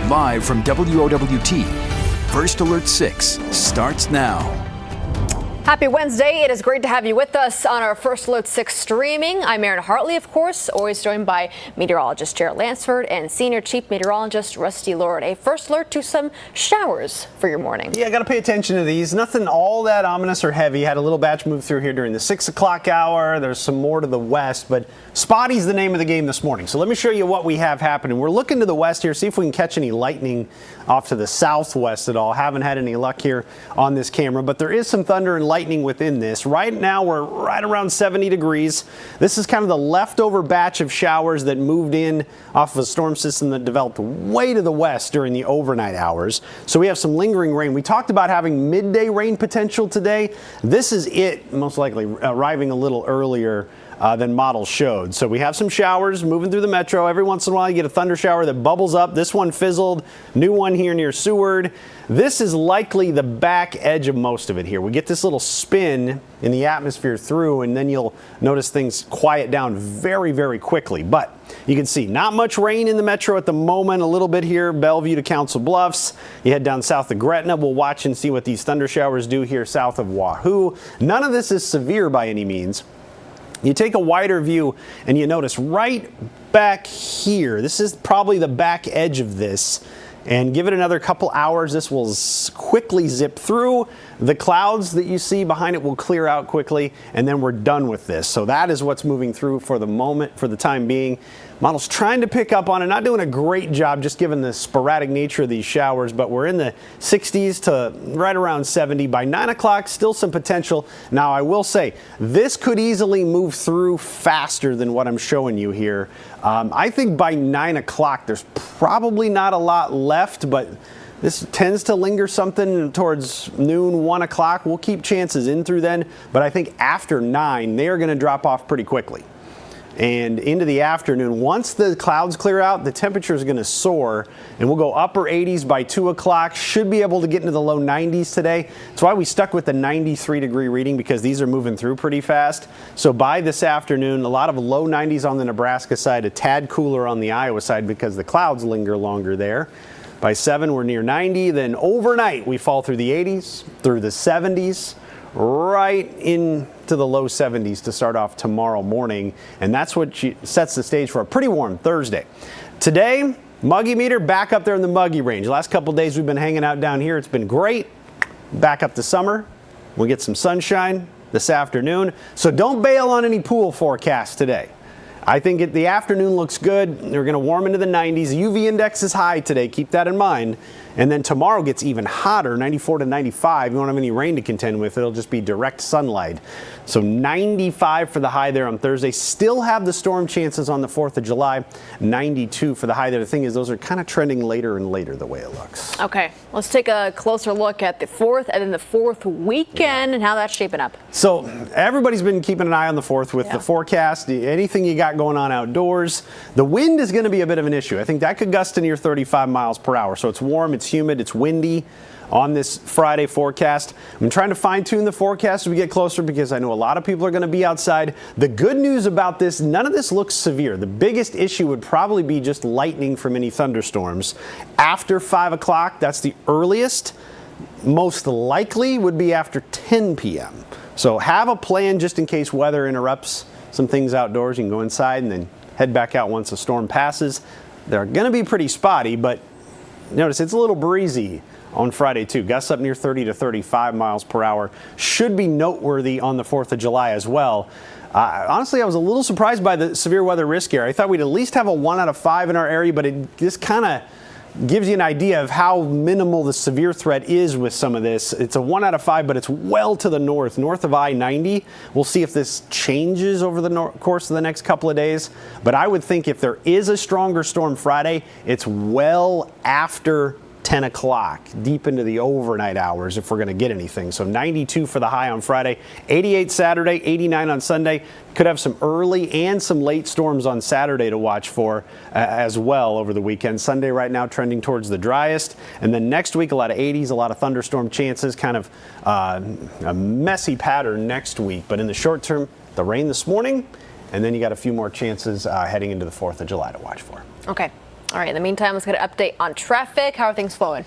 Live from WOWT, First Alert 6 starts now. Happy Wednesday. It is great to have you with us on our First Alert 6 streaming. I'm Erin Hartley, of course, always joined by meteorologist Jarrett Lansford and Senior Chief Meteorologist Rusty Lord. A first alert to some showers for your morning. Yeah, got to pay attention to these. Nothing all that ominous or heavy. Had a little batch move through here during the 6 o'clock hour. There's some more to the west, but spotty's the name of the game this morning. So let me show you what we have happening. We're looking to the west here, see if we can catch any lightning off to the southwest at all. Haven't had any luck here on this camera, but there is some thunder and lightning within this. Right now we're right around 70 degrees. This is kind of the leftover batch of showers that moved in off of a storm system that developed way to the west during the overnight hours. So we have some lingering rain. We talked about having midday rain potential today. This is it, most likely arriving a little earlier than models showed. So we have some showers moving through the metro. Every once in a while you get a thunder shower that bubbles up. This one fizzled. New one here near Seward. This is likely the back edge of most of it here. We get this little spin in the atmosphere through, and then you'll notice things quiet down very, very quickly. But you can see not much rain in the metro at the moment. A little bit here, Bellevue to Council Bluffs. You head down south of Gretna. We'll watch and see what these thunder showers do here south of Wahoo. None of this is severe by any means. You take a wider view and you notice right back here, this is probably the back edge of this, and give it another couple hours, this will quickly zip through. The clouds that you see behind it will clear out quickly, and then we're done with this. So that is what's moving through for the moment, for the time being. Model's trying to pick up on it, not doing a great job just given the sporadic nature of these showers, but we're in the 60s to right around 70. By 9 o'clock, still some potential. Now, I will say, this could easily move through faster than what I'm showing you here. I think by 9 o'clock, there's probably not a lot left, but this tends to linger something towards noon, 1 o'clock. We'll keep chances in through then, but I think after 9, they are going to drop off pretty quickly. And into the afternoon, once the clouds clear out, the temperature is going to soar, and we'll go upper 80s by 2 o'clock. Should be able to get into the low 90s today. That's why we stuck with the 93-degree reading, because these are moving through pretty fast. So by this afternoon, a lot of low 90s on the Nebraska side, a tad cooler on the Iowa side because the clouds linger longer there. By 7, we're near 90. Then overnight, we fall through the 80s, through the 70s, right into the low 70s to start off tomorrow morning. And that's what sets the stage for a pretty warm Thursday. Today, muggy meter back up there in the muggy range. The last couple days we've been hanging out down here. It's been great. Back up to summer. We'll get some sunshine this afternoon. So don't bail on any pool forecasts today. I think the afternoon looks good. We're going to warm into the 90s. The UV index is high today. Keep that in mind. And then tomorrow gets even hotter, 94 to 95. You won't have any rain to contend with. It'll just be direct sunlight. So 95 for the high there on Thursday. Still have the storm chances on the 4th of July. 92 for the high there. The thing is, those are kind of trending later and later the way it looks. Okay, let's take a closer look at the 4th and then the 4th weekend and how that's shaping up. So everybody's been keeping an eye on the 4th with the forecast. Anything you got going on outdoors. The wind is going to be a bit of an issue. I think that could gust to near 35 miles per hour. So it's warm, it's humid, it's windy on this Friday forecast. I'm trying to fine tune the forecast as we get closer because I know a lot of people are going to be outside. The good news about this, none of this looks severe. The biggest issue would probably be just lightning from any thunderstorms. After 5 o'clock, that's the earliest. Most likely would be after 10 p.m. So have a plan just in case weather interrupts some things outdoors. You can go inside and then head back out once the storm passes. They're going to be pretty spotty, but notice it's a little breezy on Friday too. Gusts up near 30 to 35 miles per hour. Should be noteworthy on the 4th of July as well. Honestly, I was a little surprised by the severe weather risk area. I thought we'd at least have a 1 out of 5 in our area, but it just kind of gives you an idea of how minimal the severe threat is with some of this. It's a 1 out of 5, but it's well to the north of I-90. We'll see if this changes over the course of the next couple of days. But I would think if there is a stronger storm Friday, it's well after 10 o'clock, deep into the overnight hours if we're going to get anything. So 92 for the high on Friday, 88 Saturday, 89 on Sunday. Could have some early and some late storms on Saturday to watch for as well over the weekend. Sunday right now trending towards the driest. And then next week, a lot of 80s, a lot of thunderstorm chances, kind of a messy pattern next week. But in the short term, the rain this morning, and then you got a few more chances heading into the 4th of July to watch for. Okay. All right, in the meantime, let's get an update on traffic. How are things flowing?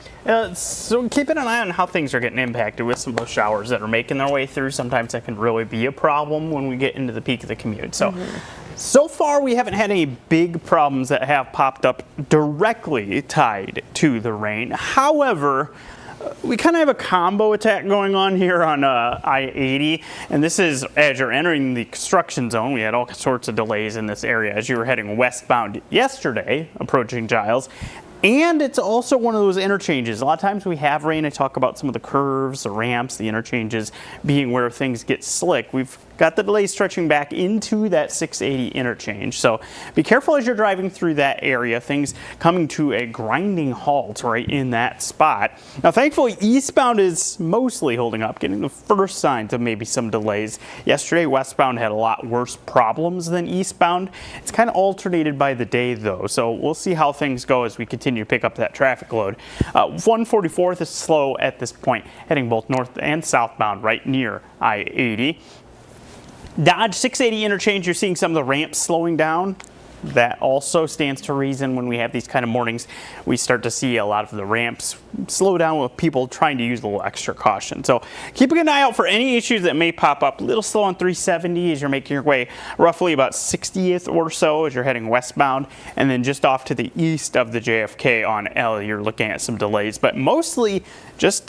So keeping an eye on how things are getting impacted with some of those showers that are making their way through. Sometimes that can really be a problem when we get into the peak of the commute. So far we haven't had any big problems that have popped up directly tied to the rain. However, we kind of have a combo attack going on here on I-80, and this is as you're entering the construction zone. We had all sorts of delays in this area as you were heading westbound yesterday, approaching Giles. And it's also one of those interchanges. A lot of times we have rain. I talk about some of the curves, the ramps, the interchanges being where things get slick. We've got the delays stretching back into that 680 interchange. So be careful as you're driving through that area. Things coming to a grinding halt right in that spot. Now, thankfully, eastbound is mostly holding up, getting the first signs of maybe some delays. Yesterday, westbound had a lot worse problems than eastbound. It's kind of alternated by the day, though. So we'll see how things go as we continue to pick up that traffic load. 144th is slow at this point, heading both north and southbound right near I-80. Dodge 680 interchange, you're seeing some of the ramps slowing down. That also stands to reason when we have these kind of mornings, we start to see a lot of the ramps slow down with people trying to use a little extra caution. So keeping an eye out for any issues that may pop up. A little slow on 370 as you're making your way roughly about 60th or so as you're heading westbound. And then just off to the east of the JFK on L, you're looking at some delays, but mostly just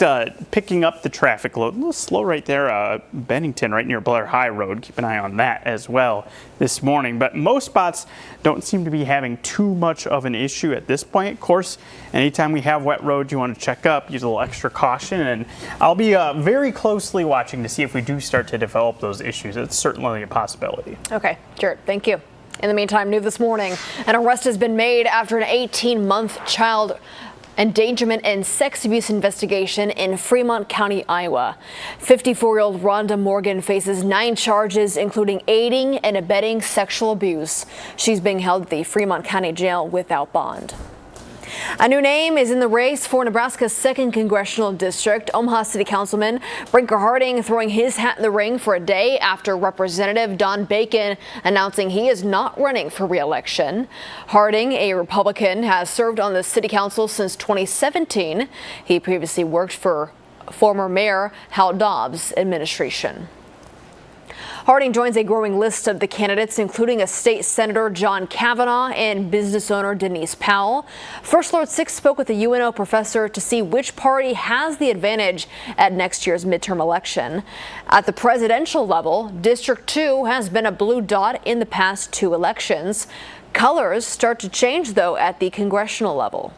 picking up the traffic load. A little slow right there, Bennington right near Blair High Road. Keep an eye on that as well this morning. But most spots don't seem to be having too much of an issue at this point. Of course, anytime we have wet roads you want to check up, use a little extra caution, and I'll be very closely watching to see if we do start to develop those issues. It's certainly a possibility. Okay, Jared, thank you. In the meantime, new this morning, an arrest has been made after an 18-month child endangerment and sex abuse investigation in Fremont County, Iowa. 54-year-old Rhonda Morgan faces 9 charges, including aiding and abetting sexual abuse. She's being held at the Fremont County Jail without bond. A new name is in the race for Nebraska's 2nd congressional district. Omaha City Councilman Brinker Harding throwing his hat in the ring for a day after Representative Don Bacon announcing he is not running for re-election. Harding, a Republican, has served on the city council since 2017. He previously worked for former Mayor Hal Dobbs' administration. Harding joins a growing list of the candidates, including a state senator, John Kavanaugh, and business owner Denise Powell. First Alert 6 spoke with a UNO professor to see which party has the advantage at next year's midterm election. At the presidential level, District 2 has been a blue dot in the past 2 elections. Colors start to change, though, at the congressional level.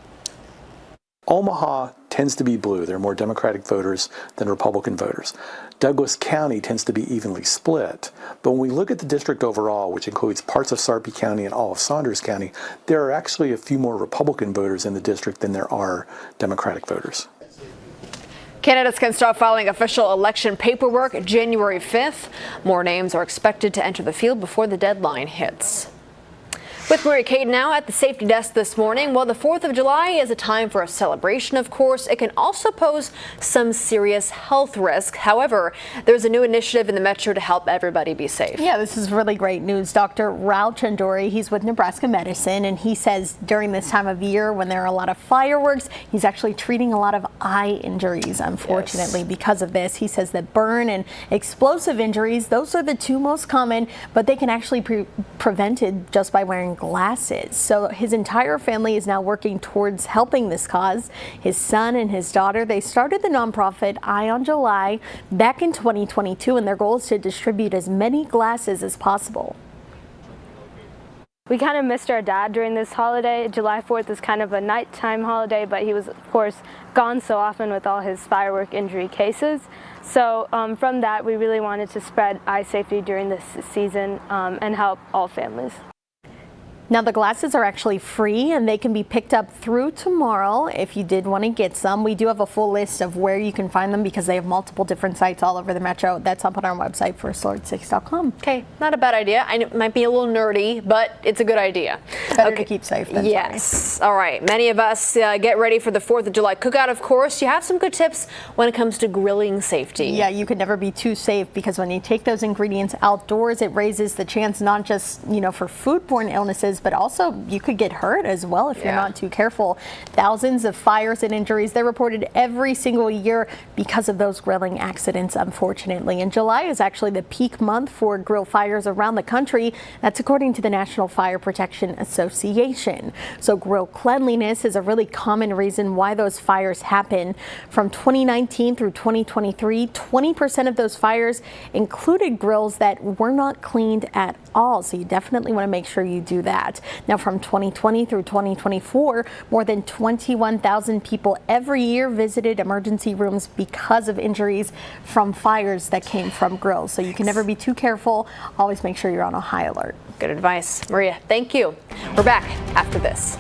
Omaha tends to be blue. There are more Democratic voters than Republican voters. Douglas County tends to be evenly split. But when we look at the district overall, which includes parts of Sarpy County and all of Saunders County, there are actually a few more Republican voters in the district than there are Democratic voters. Candidates can start filing official election paperwork January 5th. More names are expected to enter the field before the deadline hits. With Maria Kate now at the safety desk this morning. Well, the 4th of July is a time for a celebration, of course. It can also pose some serious health risk. However, there's a new initiative in the metro to help everybody be safe. Yeah, this is really great news. Dr. Rao Chandori, he's with Nebraska Medicine, and he says during this time of year when there are a lot of fireworks, he's actually treating a lot of eye injuries, unfortunately, because of this. He says that burn and explosive injuries, those are the 2 most common, but they can actually be prevented just by wearing glasses. So his entire family is now working towards helping this cause. His son and his daughter, they started the nonprofit Eye on July back in 2022, and their goal is to distribute as many glasses as possible. We kind of missed our dad during this holiday. July 4th is kind of a nighttime holiday, but he was, of course, gone so often with all his firework injury cases. So from that, we really wanted to spread eye safety during this season and help all families. Now, the glasses are actually free and they can be picked up through tomorrow if you did want to get some. We do have a full list of where you can find them because they have multiple different sites all over the metro. That's up on our website, firstalert6.com. Okay, not a bad idea. It might be a little nerdy, but it's a good idea. Better to keep safe than yes. sorry. All right. Many of us get ready for the 4th of July cookout, of course. You have some good tips when it comes to grilling safety. Yeah, you could never be too safe because when you take those ingredients outdoors, it raises the chance not just, for foodborne illnesses, illnesses, but also you could get hurt as well if you're not too careful. Thousands of fires and injuries, they're reported every single year because of those grilling accidents, unfortunately. And July is actually the peak month for grill fires around the country. That's according to the National Fire Protection Association. So grill cleanliness is a really common reason why those fires happen. From 2019 through 2023, 20% of those fires included grills that were not cleaned at all. So you definitely want to make sure you do that. Now, from 2020 through 2024, more than 21,000 people every year visited emergency rooms because of injuries from fires that came from grills. So you can never be too careful. Always make sure you're on a high alert. Good advice. Maria, thank you. We're back after this.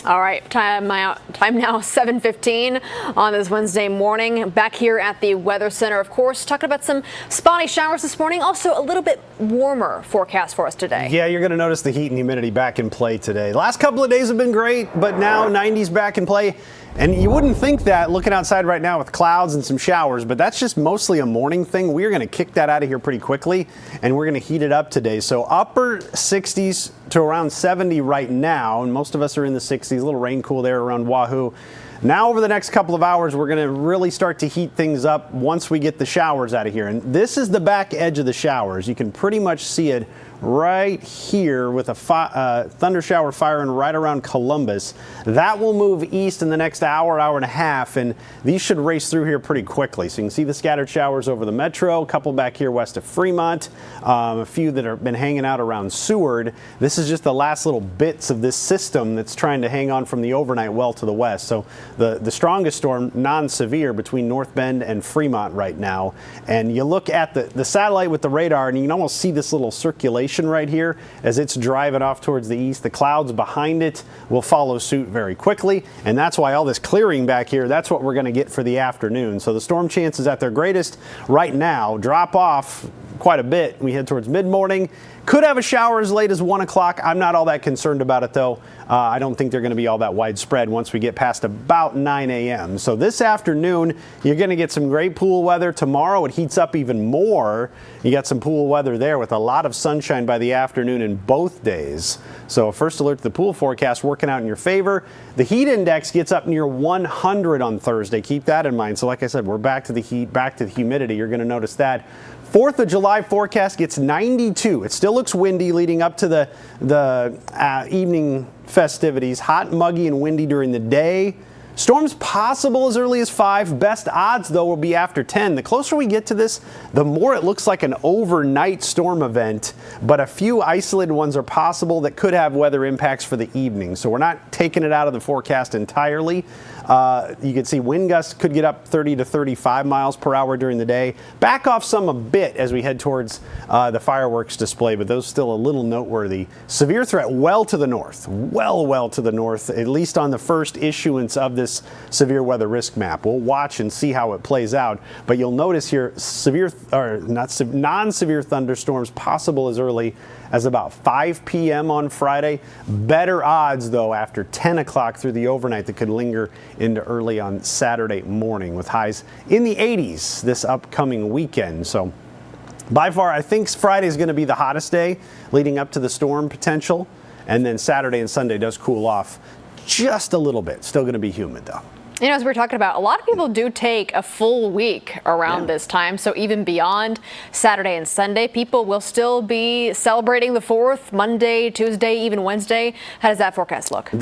All right, time now 7:15 on this Wednesday morning. Back here at the Weather Center, of course, talking about some spotty showers this morning. Also, a little bit warmer forecast for us today. Yeah, you're going to notice the heat and humidity back in play today. The last couple of days have been great, but now 90s back in play. And you wouldn't think that looking outside right now with clouds and some showers, but that's just mostly a morning thing. We're going to kick that out of here pretty quickly, and we're going to heat it up today. So upper 60s to around 70 right now, and most of us are in the 60s, a little rain cool there around Wahoo. Now over the next couple of hours, we're going to really start to heat things up once we get the showers out of here. And this is the back edge of the showers. You can pretty much see it right here with a thunder shower firing right around Columbus. That will move east in the next hour, hour and a half, and these should race through here pretty quickly. So you can see the scattered showers over the metro, a couple back here west of Fremont, a few that have been hanging out around Seward. This is just the last little bits of this system that's trying to hang on from the overnight well to the west. So the strongest storm, non-severe, between North Bend and Fremont right now. And you look at the satellite with the radar, and you can almost see this little circulation right here as it's driving off towards the east. The clouds behind it will follow suit very quickly, and that's why all this clearing back here, that's what we're going to get for the afternoon. So the storm chances at their greatest right now drop off quite a bit. We head towards mid-morning. Could have a shower as late as 1 o'clock. I'm not all that concerned about it, though. I don't think they're going to be all that widespread once we get past about 9 a.m. So this afternoon, you're going to get some great pool weather. Tomorrow, it heats up even more. You got some pool weather there with a lot of sunshine by the afternoon in both days. So first alert to the pool forecast working out in your favor. The heat index gets up near 100 on Thursday. Keep that in mind. So like I said, we're back to the heat, back to the humidity. You're going to notice that. 4th of July forecast gets 92. It still looks windy leading up to the evening festivities. Hot, muggy, and windy during the day. Storms possible as early as 5. Best odds, though, will be after 10. The closer we get to this, the more it looks like an overnight storm event, but a few isolated ones are possible that could have weather impacts for the evening. So we're not taking it out of the forecast entirely. You can see wind gusts could get up 30 to 35 miles per hour during the day. Back off some a bit as we head towards the fireworks display, but those still a little noteworthy. Severe threat well to the north, well to the north, at least on the first issuance of this severe weather risk map. We'll watch and see how it plays out, but you'll notice here non-severe thunderstorms possible as early as about 5 p.m. on Friday. Better odds, though, after 10 o'clock through the overnight that could linger into early on Saturday morning with highs in the 80s this upcoming weekend. So by far, I think Friday is going to be the hottest day leading up to the storm potential. And then Saturday and Sunday does cool off just a little bit. Still going to be humid, though. You know, as we were talking about, a lot of people do take a full week around this time. So even beyond Saturday and Sunday, people will still be celebrating the 4th, Monday, Tuesday, even Wednesday. How does that forecast look?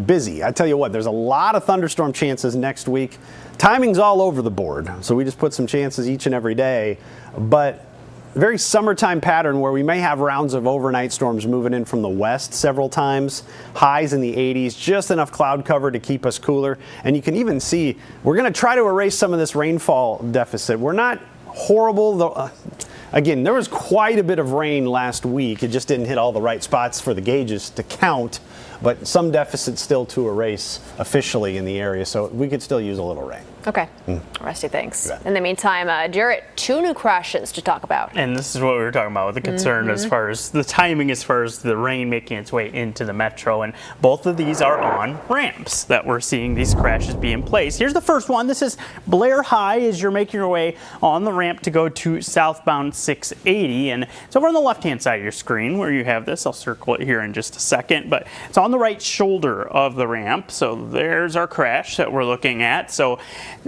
Busy. I tell you what, there's a lot of thunderstorm chances next week. Timing's all over the board. So we just put some chances each and every day. But very summertime pattern where we may have rounds of overnight storms moving in from the west several times. Highs in the 80s, just enough cloud cover to keep us cooler. And you can even see we're going to try to erase some of this rainfall deficit. We're not horrible, though. Again, there was quite a bit of rain last week. It just didn't hit all the right spots for the gauges to count, but some deficit still to erase officially in the area. So we could still use a little rain. Okay. Rusty, thanks. In the meantime, Jarrett, 2 new crashes to talk about. And this is what we were talking about with the concern as far as the timing, as far as the rain making its way into the metro. And both of these are on ramps that we're seeing these crashes be in place. Here's the first one. This is Blair High as you're making your way on the ramp to go to southbound 680. And it's over on the left-hand side of your screen where you have this. I'll circle it here in just a second. But it's on the right shoulder of the ramp. So there's our crash that we're looking at. So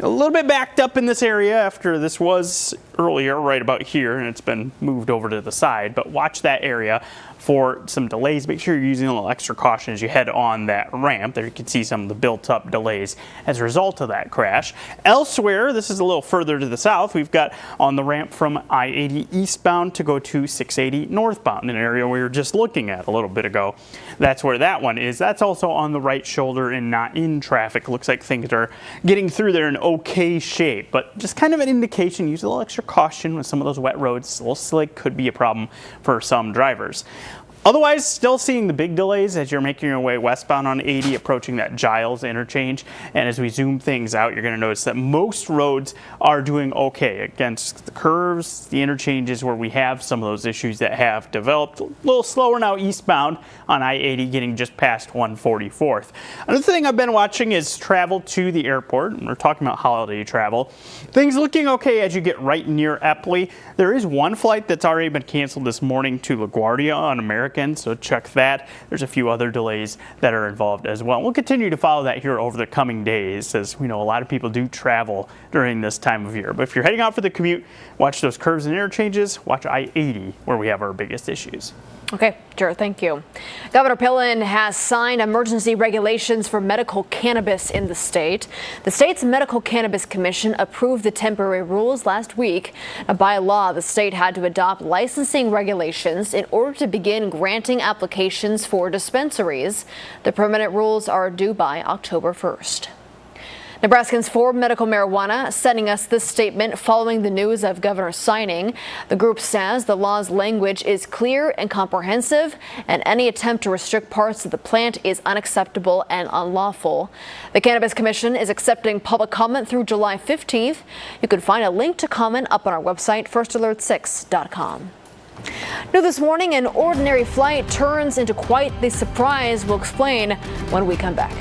a little bit backed up in this area after this was earlier right about here, and it's been moved over to the side. But watch that area for some delays. Make sure you're using a little extra caution as you head on that ramp. There you can see some of the built-up delays as a result of that crash. Elsewhere, this is a little further to the south, we've got on the ramp from I-80 eastbound to go to 680 northbound, an area we were just looking at a little bit ago. That's where that one is. That's also on the right shoulder and not in traffic. Looks like things are getting through there in okay shape, but just kind of an indication. Use a little extra caution with some of those wet roads. A little slick could be a problem for some drivers. Otherwise, still seeing the big delays as you're making your way westbound on 80, approaching that Giles interchange. And as we zoom things out, you're going to notice that most roads are doing okay against the curves, the interchanges where we have some of those issues that have developed. A little slower now eastbound on I-80, getting just past 144th. Another thing I've been watching is travel to the airport. And we're talking about holiday travel. Things looking okay as you get right near Epley. There is one flight that's already been canceled this morning to LaGuardia on American. So check that. There's a few other delays that are involved as well. We'll continue to follow that here over the coming days, as we know a lot of people do travel during this time of year. But if you're heading out for the commute, watch those curves and interchanges. Watch I-80 where we have our biggest issues. Okay, Jared, thank you. Governor Pillen has signed emergency regulations for medical cannabis in the state. The state's Medical Cannabis Commission approved the temporary rules last week. By law, the state had to adopt licensing regulations in order to begin granting applications for dispensaries. The permanent rules are due by October 1st. Nebraskans for Medical Marijuana sending us this statement following the news of Governor signing. The group says the law's language is clear and comprehensive, and any attempt to restrict parts of the plant is unacceptable and unlawful. The Cannabis Commission is accepting public comment through July 15th. You can find a link to comment up on our website, firstalert6.com. New this morning, an ordinary flight turns into quite the surprise. We'll explain when we come back.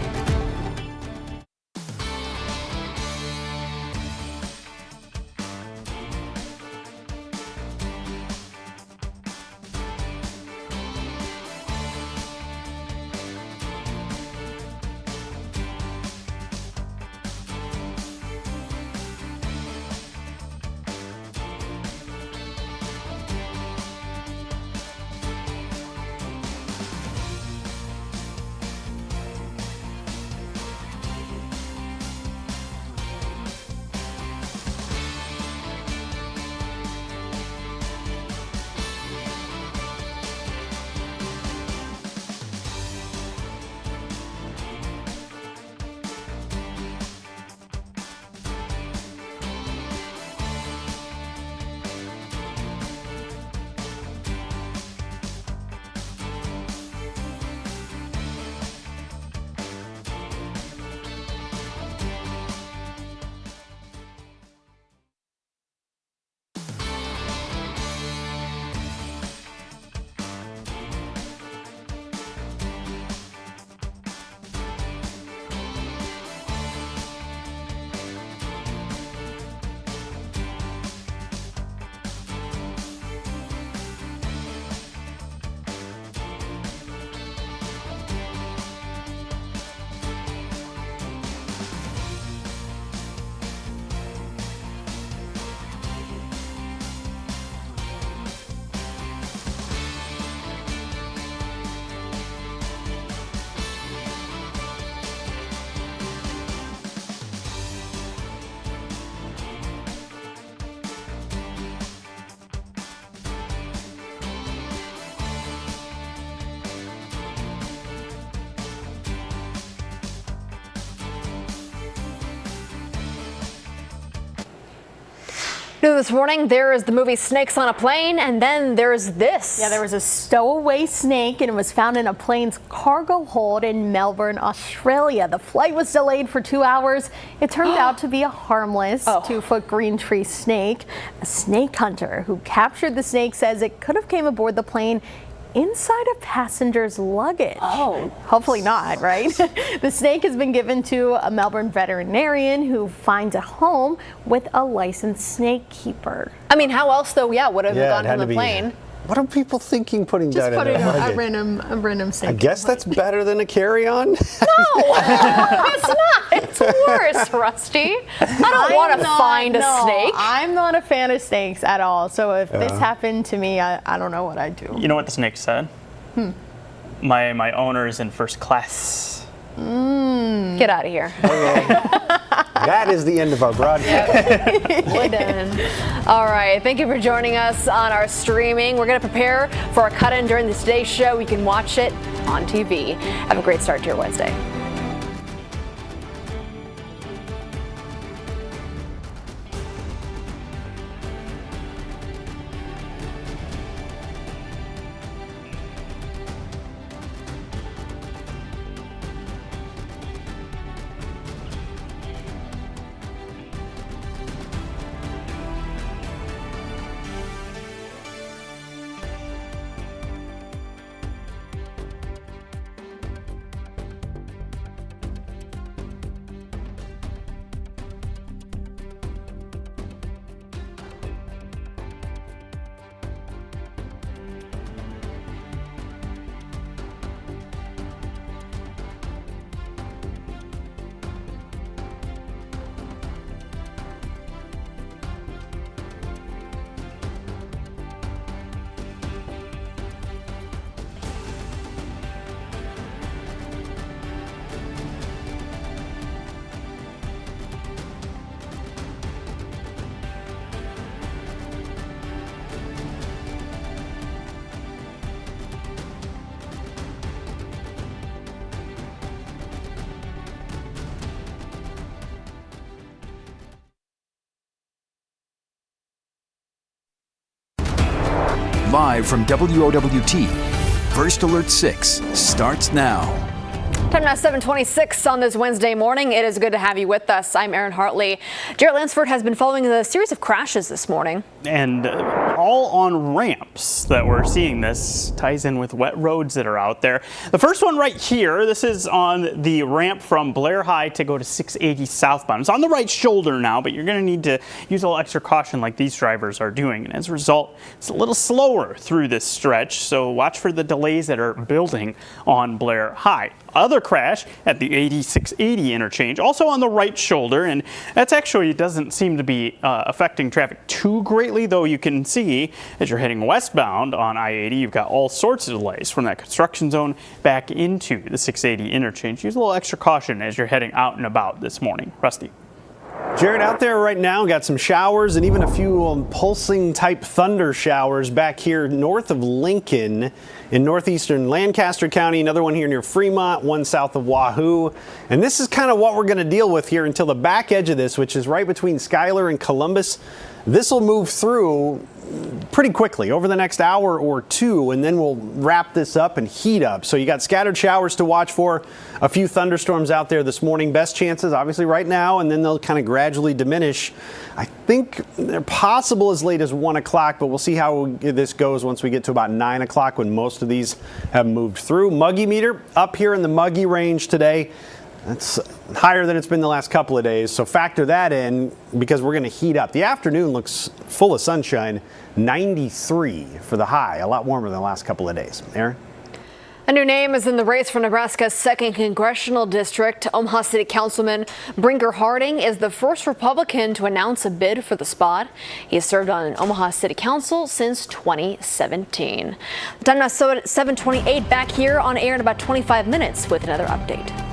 New this morning, there is the movie Snakes on a Plane, and then there's this. Yeah, there was a stowaway snake, and it was found in a plane's cargo hold in Melbourne, Australia. The flight was delayed for 2 hours. It turned out to be a harmless 2-foot green tree snake. A snake hunter who captured the snake says it could have came aboard the plane inside a passenger's luggage. Oh. Hopefully not, right? The snake has been given to a Melbourne veterinarian who finds a home with a licensed snake keeper. I mean, how else though? Yeah, would have gone it had on the to be- plane. What are people thinking putting Just that put in it a luggage? a random snake. I guess that's better than a carry-on. No, it's not. It's worse, Rusty. I don't want to find a snake. I'm not a fan of snakes at all. So if this happened to me, I don't know what I'd do. You know what the snake said? My owner is in first class. Get out of here. That is the end of our broadcast. We're done. All right. Thank you for joining us on our streaming. We're going to prepare for a cut-in during the Today Show. You can watch it on TV. Have a great start to your Wednesday. Live from WOWT, First Alert 6 starts now. Time now 7:26 on this Wednesday morning. It is good to have you with us. I'm Erin Hartley. Jared Lansford has been following a series of crashes this morning. And all on ramps that we're seeing. This ties in with wet roads that are out there. The first one right here, this is on the ramp from Blair High to go to 680 southbound. It's on the right shoulder now, but you're going to need to use a little extra caution like these drivers are doing. And as a result, it's a little slower through this stretch, so watch for the delays that are building on Blair High. Other crash at the 8680 interchange, also on the right shoulder, and that's actually doesn't seem to be affecting traffic too greatly, though you can see as you're heading westbound on I-80, you've got all sorts of delays from that construction zone back into the 680 interchange. Use a little extra caution as you're heading out and about this morning. Rusty. Jared, out there right now, got some showers and even a few pulsing type thunder showers back here north of Lincoln in northeastern Lancaster County. Another one here near Fremont, one south of Wahoo. And this is kind of what we're going to deal with here until the back edge of this, which is right between Schuyler and Columbus. This will move through pretty quickly over the next hour or two, and then we'll wrap this up and heat up. So you got scattered showers to watch for, a few thunderstorms out there this morning. Best chances obviously right now, and then they'll kind of gradually diminish. I think they're possible as late as 1 o'clock, but we'll see how this goes once we get to about 9 o'clock when most of these have moved through. Muggy meter up here in the muggy range today. That's higher than it's been the last couple of days, so factor that in because we're going to heat up. The afternoon looks full of sunshine, 93 for the high, a lot warmer than the last couple of days. Aaron? A new name is in the race for Nebraska's 2nd Congressional District. Omaha City Councilman Brinker Harding is the first Republican to announce a bid for the spot. He has served on Omaha City Council since 2017. The time now 7:28, back here on air in about 25 minutes with another update.